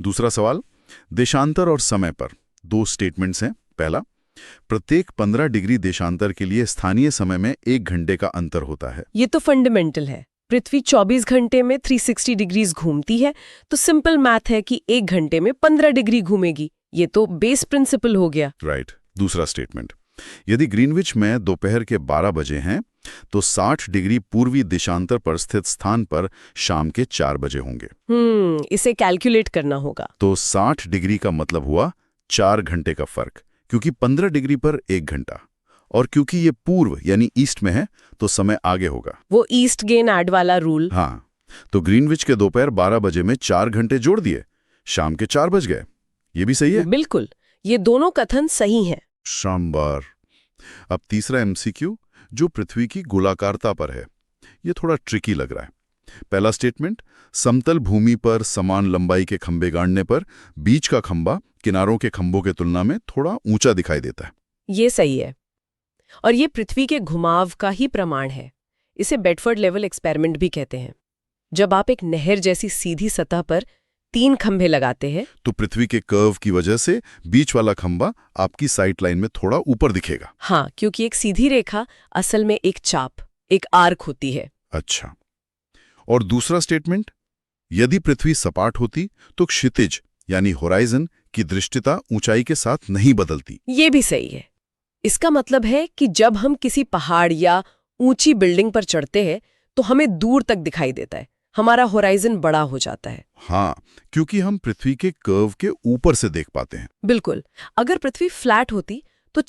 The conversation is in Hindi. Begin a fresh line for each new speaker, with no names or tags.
दूसरा सवाल, देशांतर और समय पर 2 स्टेटमेंट्स हैं। पहला, प्रत्येक 15 डिग्री देशांतर के लिए स्थानीय समय में 1 घंटे का अंतर होता है।
ये तो फंडामेंटल है। पृथ्वी 24 घंटे में 360 डिग्रीज घूमती है, तो सिंपल मैथ है कि 1 घंटे में 15 डिग्री घूमेगी। ये तो बेस प्रिंसिपल हो गया।
राइट। दूसरा स्टेटमेंट, यदि ग्रीनविच में दोपहर के 12 बजे हैं तो 60 डिग्री पूर्वी देशांतर पर स्थित स्थान पर शाम के 4 बजे होंगे।
इसे कैलकुलेट करना होगा।
तो 60 डिग्री का मतलब हुआ 4 घंटे का फर्क, क्योंकि 15 डिग्री पर 1 घंटा, और क्योंकि ये पूर्व यानी ईस्ट में है तो समय आगे होगा।
वो ईस्ट गेन ऐड वाला रूल।
हाँ, तो ग्रीनविच के दोपहर 12 बजे में 4 घंटे जोड़ दिए, शाम के 4 बज गए। ये भी सही है?
बिल्कुल, ये दोनों कथन सही हैं।
शानदार। अब तीसरा एमसीक्यू जो पृथ्वी की गोलाकारता पर है, ये थोड़ा ट्रिकी लग रहा है। पहला स्टेटमेंट, समतल भूमि पर समान लंबाई के खंभे गाड़ने पर बीच का खंभा किनारों के खंभों के तुलना में थोड़ा ऊंचा दिखाई देता है।
ये सही है, और ये पृथ्वी के घुमाव का ही प्रमाण है। इसे बेडफोर्ड लेवल एक्सपेरिमेंट भी कहते हैं। जब आप एक नहर जैसी सीधी सतह पर 3 खंभे लगाते हैं
तो पृथ्वी के कर्व की वजह से बीच वाला खंभा आपकी साइट लाइन में थोड़ा ऊपर दिखेगा।
हाँ, क्योंकि एक सीधी रेखा असल में एक चाप, एक आर्क होती है।
अच्छा। और दूसरा स्टेटमेंट, यदि पृथ्वी सपाट होती तो क्षितिज यानी होराइजन की दृष्टिता ऊंचाई के साथ नहीं बदलती।
ये भी सही है। इसका मतलब है कि जब हम किसी पहाड़ या ऊंची बिल्डिंग पर चढ़ते हैं तो हमें दूर तक दिखाई देता है, हमारा होराइजन बड़ा हो जाता है।
हाँ, क्योंकि हम पृथ्वी के कर्व के ऊपर से देख पाते हैं।
बिल्कुल। अगर पृथ्वी फ्लैट होती तो